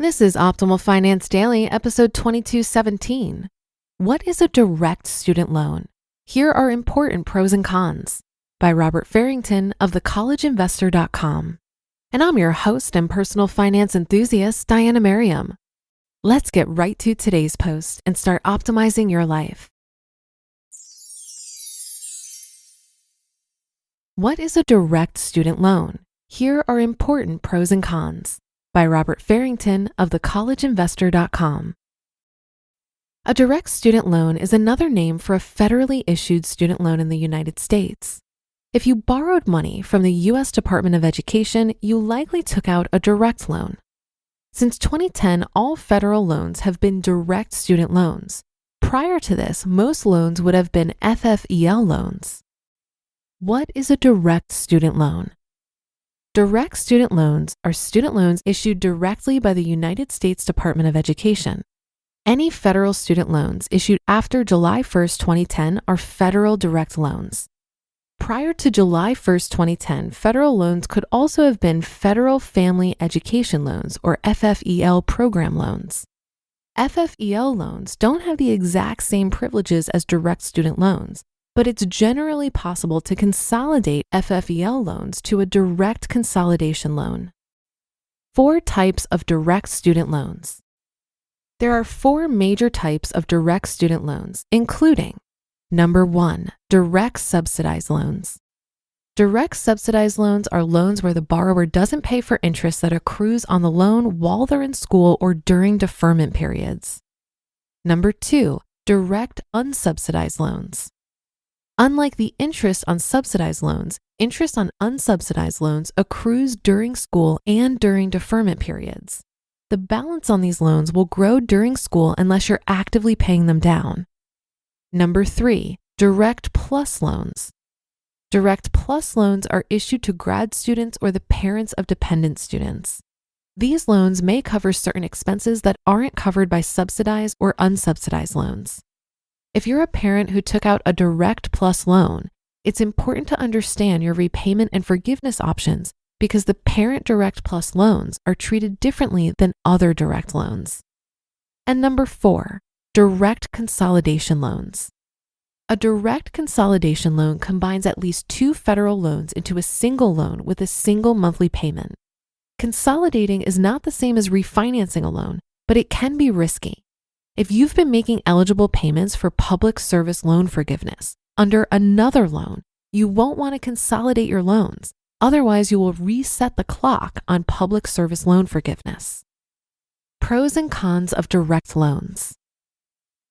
This is Optimal Finance Daily, episode 2217. What is a direct student loan? Here are important pros and cons by Robert Farrington of thecollegeinvestor.com. And I'm your host and personal finance enthusiast, Diana Merriam. Let's get right to today's post and start optimizing your life. What is a direct student loan? Here are important pros and cons by Robert Farrington of thecollegeinvestor.com. A direct student loan is another name for a federally issued student loan in the United States. If you borrowed money from the U.S. Department of Education, you likely took out a direct loan. Since 2010, all federal loans have been direct student loans. Prior to this, most loans would have been FFEL loans. What is a direct student loan? Direct student loans are student loans issued directly by the United States Department of Education. Any federal student loans issued after July 1st, 2010 are federal direct loans. Prior to July 1st, 2010, federal loans could also have been Federal Family Education Loans or FFEL program loans. FFEL loans don't have the exact same privileges as direct student loans, but it's generally possible to consolidate FFEL loans to a direct consolidation loan. 4 types of direct student loans. There are 4 major types of direct student loans, including number 1, direct subsidized loans. Direct subsidized loans are loans where the borrower doesn't pay for interest that accrues on the loan while they're in school or during deferment periods. Number 2, direct unsubsidized loans. Unlike the interest on subsidized loans, interest on unsubsidized loans accrues during school and during deferment periods. The balance on these loans will grow during school unless you're actively paying them down. Number 3, direct plus loans. Direct plus loans are issued to grad students or the parents of dependent students. These loans may cover certain expenses that aren't covered by subsidized or unsubsidized loans. If you're a parent who took out a direct plus loan, it's important to understand your repayment and forgiveness options because the parent direct plus loans are treated differently than other direct loans. And number 4, direct consolidation loans. A direct consolidation loan combines at least 2 federal loans into a single loan with a single monthly payment. Consolidating is not the same as refinancing a loan, but it can be risky. If you've been making eligible payments for public service loan forgiveness under another loan, you won't want to consolidate your loans. Otherwise, you will reset the clock on public service loan forgiveness. Pros and cons of direct loans.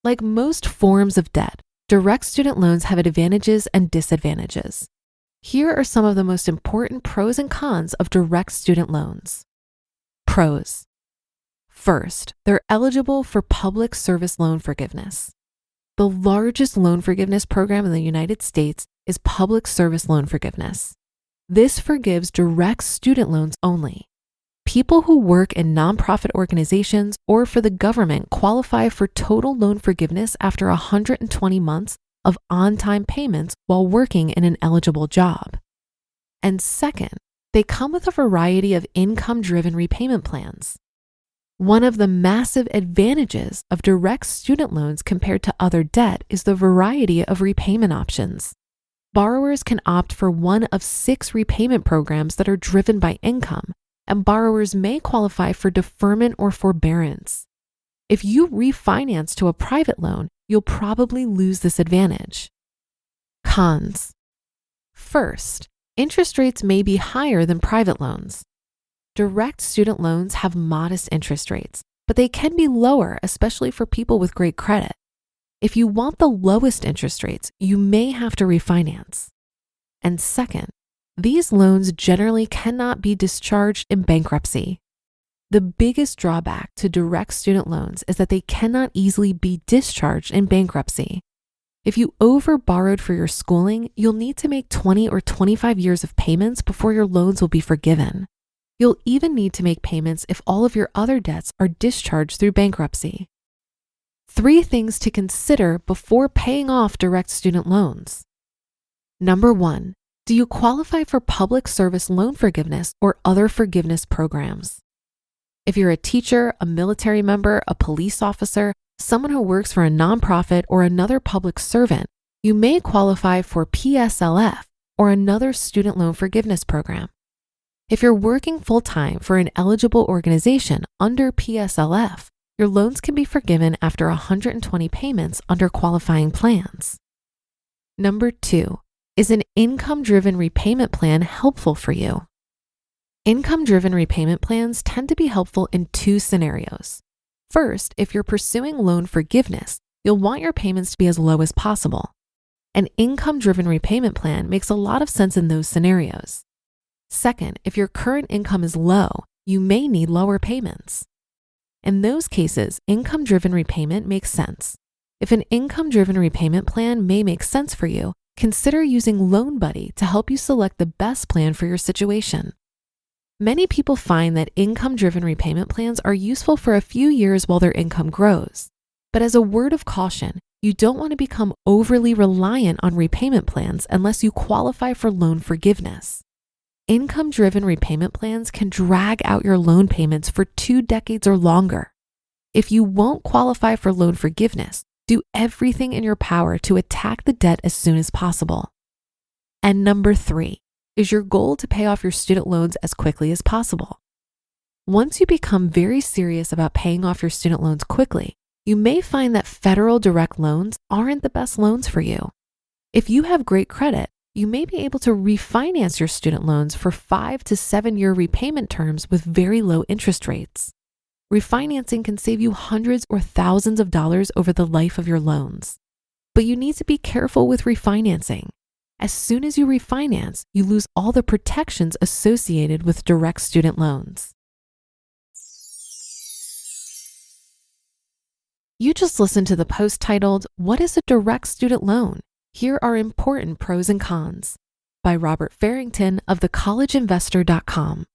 Like most forms of debt, direct student loans have advantages and disadvantages. Here are some of the most important pros and cons of direct student loans. Pros. First, they're eligible for public service loan forgiveness. The largest loan forgiveness program in the United States is public service loan forgiveness. This forgives direct student loans only. People who work in nonprofit organizations or for the government qualify for total loan forgiveness after 120 months of on-time payments while working in an eligible job. And second, they come with a variety of income-driven repayment plans. One of the massive advantages of direct student loans compared to other debt is the variety of repayment options. Borrowers can opt for one of 6 repayment programs that are driven by income, and borrowers may qualify for deferment or forbearance. If you refinance to a private loan, you'll probably lose this advantage. Cons. First, interest rates may be higher than private loans. Direct student loans have modest interest rates, but they can be lower, especially for people with great credit. If you want the lowest interest rates, you may have to refinance. And second, these loans generally cannot be discharged in bankruptcy. The biggest drawback to direct student loans is that they cannot easily be discharged in bankruptcy. If you over-borrowed for your schooling, you'll need to make 20 or 25 years of payments before your loans will be forgiven. You'll even need to make payments if all of your other debts are discharged through bankruptcy. 3 things to consider before paying off direct student loans. Number 1, do you qualify for public service loan forgiveness or other forgiveness programs? If you're a teacher, a military member, a police officer, someone who works for a nonprofit, or another public servant, you may qualify for PSLF, or another student loan forgiveness program. If you're working full-time for an eligible organization under PSLF, your loans can be forgiven after 120 payments under qualifying plans. Number 2, is an income-driven repayment plan helpful for you? Income-driven repayment plans tend to be helpful in 2 scenarios. First, if you're pursuing loan forgiveness, you'll want your payments to be as low as possible. An income-driven repayment plan makes a lot of sense in those scenarios. Second, if your current income is low, you may need lower payments. In those cases, income-driven repayment makes sense. If an income-driven repayment plan may make sense for you, consider using Loan Buddy to help you select the best plan for your situation. Many people find that income-driven repayment plans are useful for a few years while their income grows. But as a word of caution, you don't want to become overly reliant on repayment plans unless you qualify for loan forgiveness. Income-driven repayment plans can drag out your loan payments for 2 decades or longer. If you won't qualify for loan forgiveness, do everything in your power to attack the debt as soon as possible. And number 3, is your goal to pay off your student loans as quickly as possible. Once you become very serious about paying off your student loans quickly, you may find that federal direct loans aren't the best loans for you. If you have great credit, you may be able to refinance your student loans for 5 to 7-year repayment terms with very low interest rates. Refinancing can save you hundreds or thousands of dollars over the life of your loans. But you need to be careful with refinancing. As soon as you refinance, you lose all the protections associated with direct student loans. You just listened to the post titled, "What is a direct student loan? Here are important pros and cons," by Robert Farrington of thecollegeinvestor.com.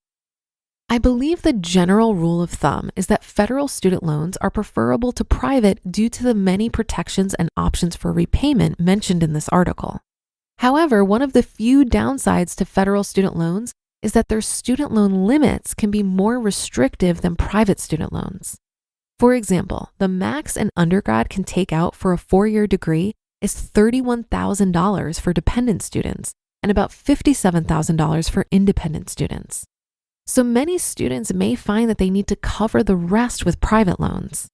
I believe the general rule of thumb is that federal student loans are preferable to private due to the many protections and options for repayment mentioned in this article. However, one of the few downsides to federal student loans is that their student loan limits can be more restrictive than private student loans. For example, the max an undergrad can take out for a 4-year degree is $31,000 for dependent students and about $57,000 for independent students. So many students may find that they need to cover the rest with private loans.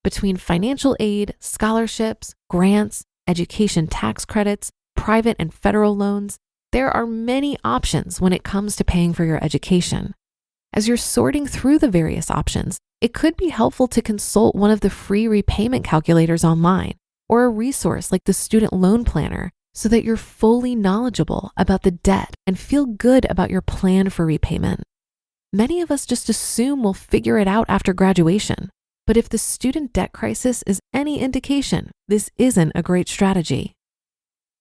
Between financial aid, scholarships, grants, education tax credits, private and federal loans, there are many options when it comes to paying for your education. As you're sorting through the various options, it could be helpful to consult one of the free repayment calculators online or a resource like the Student Loan Planner so that you're fully knowledgeable about the debt and feel good about your plan for repayment. Many of us just assume we'll figure it out after graduation, but if the student debt crisis is any indication, this isn't a great strategy.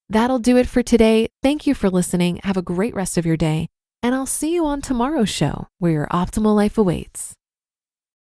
That'll do it for today. Thank you for listening. Have a great rest of your day, and I'll see you on tomorrow's show where your optimal life awaits.